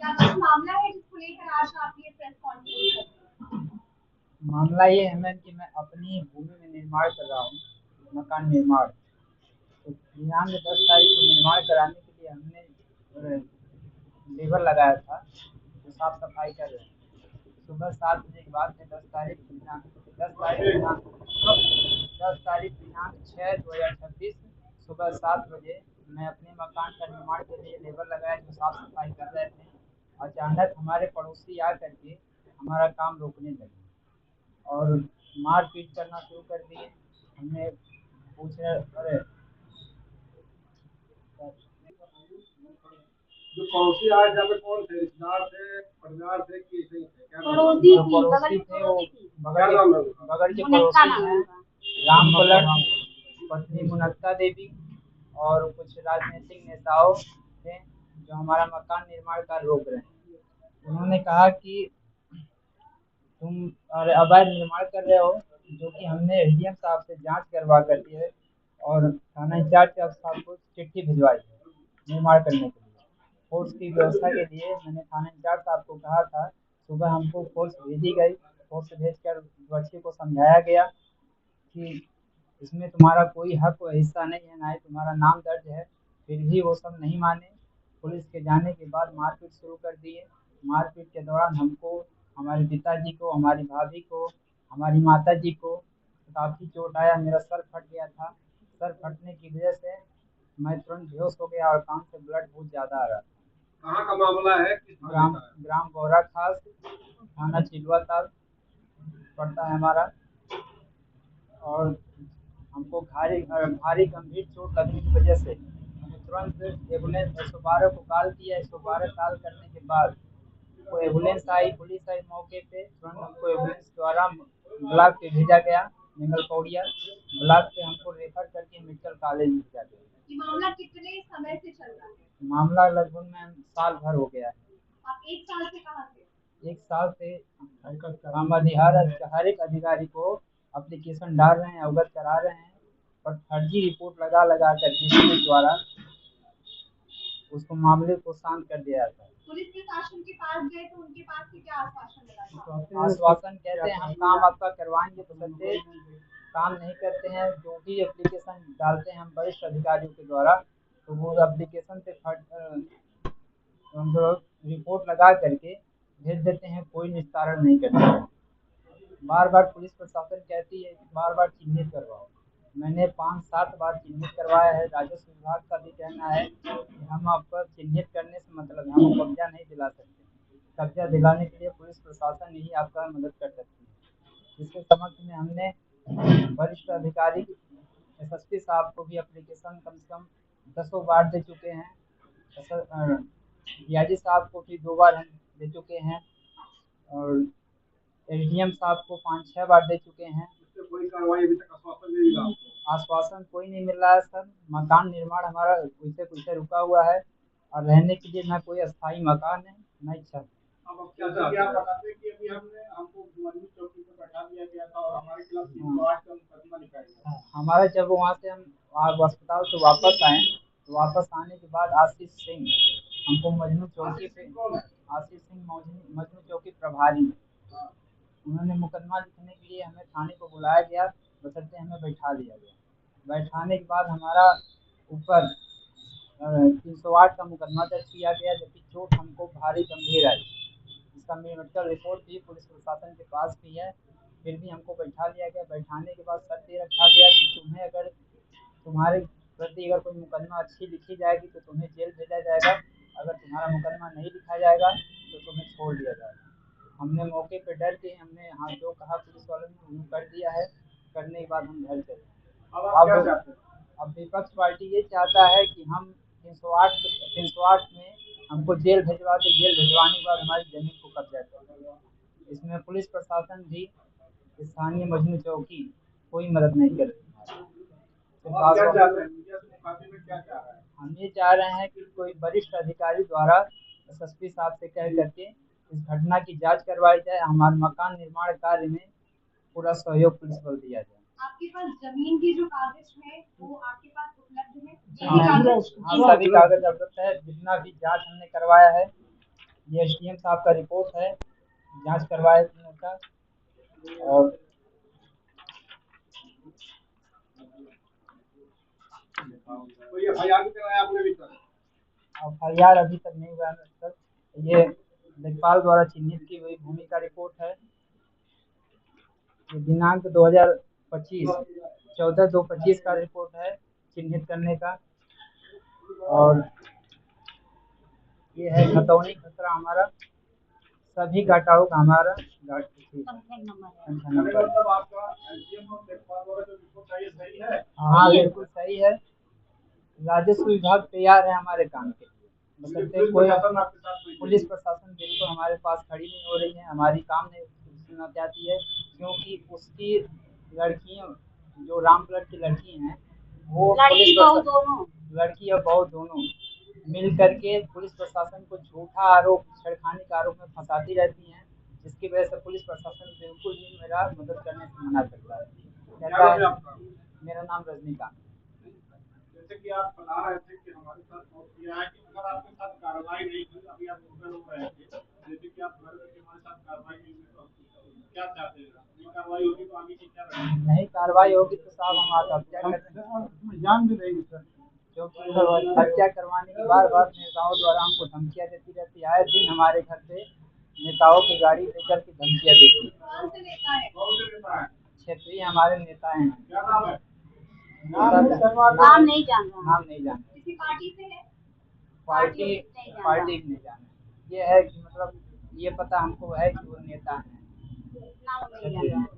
क्या कुछ मामला है जिसको लेकर आज आप ये प्रेस कॉन्फ्रेंस कर रहे हैं? मामला ये है मैम कि मैं अपनी भूमि में निर्माण कर रहा हूँ, मकान निर्माण। तो यहाँ में 10 तारीख को निर्माण कराने के लिए हमने लेबर लगाया था, जो साफ सफाई कर रहे हैं। सुबह 7 बजे के बाद में 10 तारीख दिनांक सुबह 7 बजे मैं अपने मकान का निर्माण के लिए लेबर लगाया, जो साफ सफाई कर रहे थे। अचानक हमारे पड़ोसी आ करके हमारा काम रोकने लगे और मारपीट करना शुरू कर दिए। हमने पूछ रहे, अरे जो पड़ोसी आए जहाँ पे कौन थे, रिश्तेदार थे, परिवार थे कि ऐसे ही थे? क्या नाम है? पड़ोसी जो थी, पड़ोसी थे वो क्या नाम है उनका? बगल के मुनक्का पड़ोसी नाम हैं, होगा। राम पलट, पत्नी मुनक्का देवी और कुछ राजनीतिक नेताओं थे जो हमारा मकान निर्माण कार्य रोक रहे हैं। उन्होंने कहा कि तुम अरे अवैध निर्माण कर रहे हो, जो कि हमने एसडीएम साहब से जांच करवा करके है और थाना इंचार्ज साहब को चिट्ठी भिजवाई है निर्माण करने के लिए। फोर्स की व्यवस्था के लिए मैंने थाना इंचार्ज साहब को कहा था। सुबह हमको फोर्स भेजी गई। फोर्स भेजकर बच्चे को समझाया गया कि इसमें तुम्हारा कोई हक व हिस्सा नहीं है, ना ही तुम्हारा नाम दर्ज है। फिर भी वो सब नहीं माने। पुलिस के जाने के बाद मारपीट शुरू कर दिए। मारपीट के दौरान हमको, हमारे पिताजी को, हमारी भाभी को, हमारी माताजी को काफ़ी चोट आया। मेरा सर फट गया था। सर फटने की वजह से मैं तुरंत बेहोश हो गया और कान से ब्लड बहुत ज़्यादा आ रहा था। कहाँ का मामला है, किस थाने ग्राम का है? ग्राम गौरा खास, थाना चिलवा ताल पड़ता है हमारा। और हमको भारी भारी गंभीर चोट लगने की वजह से हमने तुरंत एम्बुलेंस 112 को कॉल किया। 112 कॉल करने के बाद वो एम्बुलेंस आई, पुलिस आई मौके पे। तुरंत हमको एम्बुलेंस द्वारा ब्लॉक पे भेजा गया, मंगल पौड़िया ब्लॉक पे हमको रेफर करके मेडिकल कॉलेज भेजा गया। ये मामला कितने समय से चल रहा है? मामला लगभग में साल भर हो गया है। आप एक साल से कहाँ थे? एक साल से हम हर एक अधिकारी को एप्लीकेशन डाल रहे हैं, अवगत करा रहे हैं, और फर्जी रिपोर्ट लगा लगा कर पुलिस द्वारा उसको मामले को शांत कर दिया जाता है। पुलिस प्रशासन के पास गए तो उनके पास से क्या आश्वासन मिला? आश्वासन कहते हैं हम काम आपका करवाएंगे, तो करते काम नहीं करते हैं। जो भी एप्लीकेशन डालते हैं हम वरिष्ठ अधिकारियों के द्वारा, तो वो एप्लीकेशन से हम लोग रिपोर्ट लगा करके भेज देते हैं, कोई निस्तारण नहीं करते हैं। बार बार पुलिस प्रशासन कहती है कि बार बार चिन्हित करवाओ। मैंने 5-7 बार चिन्हित करवाया है। राजस्व विभाग का भी कहना है कि हम आपको चिन्हित करने से मतलब है, हम कब्जा नहीं दिला सकते। कब्जा दिलाने के लिए पुलिस प्रशासन ही आपका मदद कर सकती है। जिसके समक्ष में हमने वरिष्ठ अधिकारी एसएसपी साहब को भी एप्लीकेशन कम से कम 10 बार दे चुके हैं। डीआईजी साहब को भी 2 बार हम दे चुके हैं और एसडीएम साहब को 5-6 बार दे चुके हैं। इससे कोई कार्रवाई अभी तक आश्वासन नहीं मिला आपको? आश्वासन कोई नहीं मिल रहा है सर। मकान निर्माण हमारा कुछ कुछ रुका हुआ है और रहने के लिए ना कोई अस्थायी मकान है, ना ही छत। अब क्या चाहते हैं? आप बताते हैं कि अभी हमको मजबूत चौकी पे बैठा दिया गया था और हमारे खिलाफ 308 का मुकदमा लिखाया गया। हमारा जब वहाँ से हम अस्पताल से वापस आए, तो वापस आने के बाद आशीष सिंह हमको मजनू चौकी पे, आशीष सिंह मजनू चौकी प्रभारी, उन्होंने मुकदमा लिखने के लिए हमें थाने को बुलाया गया, बशर्ते हमें बैठा दिया गया। बैठाने के बाद हमारा ऊपर 308 का मुकदमा दर्ज किया गया, जबकि चोट हमको भारी गंभीर आई। इसका मेडिकल रिपोर्ट भी पुलिस प्रशासन के पास भी है। फिर भी हमको बैठा लिया गया। बैठाने के बाद शर्त ये रखा गया कि तुम्हें अगर तुम्हारे प्रति अगर कोई मुकदमा अच्छी लिखी जाएगी तो तुम्हें जेल भेजा जाएगा, अगर तुम्हारा मुकदमा नहीं लिखा जाएगा तो तुम्हें छोड़ दिया जाएगा। हमने मौके पे डर के हमने हाँ जो कहा पुलिस वालों ने वो कर दिया है। करने के बाद हम घर चले। अब आप क्या चाहते हैं? अब विपक्ष पार्टी ये चाहता है कि हम 308 में हमको जेल भिजवा के, जेल भिजवाने के बाद हमारी जमीन को कब्जा कर। इसमें पुलिस प्रशासन भी, स्थानीय मजनू चौकी कोई मदद नहीं कर रही। अब आप क्या चाहते हैं? मीडिया से मुखातिब में क्या चाह रहे हैं? हम ये चाह रहे हैं कि कोई वरिष्ठ अधिकारी द्वारा एसएसपी साहब से कह करके इस घटना की जांच करवाई जाए। हमारे मकान निर्माण कार्य में पूरा सहयोग पुलिस बल दिया जाए। आपके पास जमीन की जो कागज है वो आपके पास उपलब्ध है? हाँ, सभी कागज उपलब्ध है। जितना भी जांच हमने करवाया है ये एसडीएम साहब का रिपोर्ट है, जांच करवाए थे उनका। और तो ये एफआईआर भी कराया आपने भी सर? एफआईआर अभी तक नहीं हुआ है सर। ये लेखपाल द्वारा चिन्हित की हुई भूमि का रिपोर्ट है। ये दिनांक 2025 14/2/25 का रिपोर्ट है चिन्हित करने का। और ये है खतौनी खतरा हमारा, सभी घाटाओं का हमारा संख्या नंबर। मतलब आपका एसडीएम और लेखपाल द्वारा जो रिपोर्ट आई है सही है? हाँ बिल्कुल सही है। राजस्व विभाग तैयार है हमारे काम के लिए, बशर्ते कोई पुलिस प्रशासन बिल्कुल हमारे पास खड़ी नहीं हो रही है, हमारी काम नहीं सुनना चाहती है। क्योंकि उसकी लड़कियों, जो राम ब्लड की लड़की हैं, वो लड़की बहू दोनों, लड़की और बहू दोनों मिल करके पुलिस प्रशासन को झूठा आरोप, छेड़खानी का आरोप में फंसाती रहती हैं, जिसकी वजह से पुलिस प्रशासन बिल्कुल भी मेरा मदद करने से मना करता है। कहता है, मेरा नाम रजनीकांत। जैसे कि आप बता रहे थे कि हमारे साथ बहुत किया है कि अगर आपके साथ कार्रवाई नहीं हुई, अभी आप मुखबिर हो रहे थे, जैसे कि आप घर में हमारे साथ कार्रवाई नहीं हुई तो क्या चाहते हैं? नहीं कार्रवाई होगी तो आगे की क्या रहेगा? नहीं कार्रवाई होगी तो साहब हम आत्महत्या कर जान भी नहीं सर, क्योंकि हत्या करवाने की बार बार नेताओं द्वारा हमको धमकियां देती रहती है। आए दिन हमारे घर पे नेताओं की गाड़ी लेकर के धमकियां देती है। कौन से नेता है? कौन से नेता है? क्षेत्रीय हमारे नेता हैं। क्या नाम है? नाम नहीं जान रहा, नाम नहीं जाना, किसी पार्टी से है? पार्टी भी नहीं जाना। ये है कि मतलब ये पता हमको है कि वो नेता हैं। नाम नहीं जान रहा।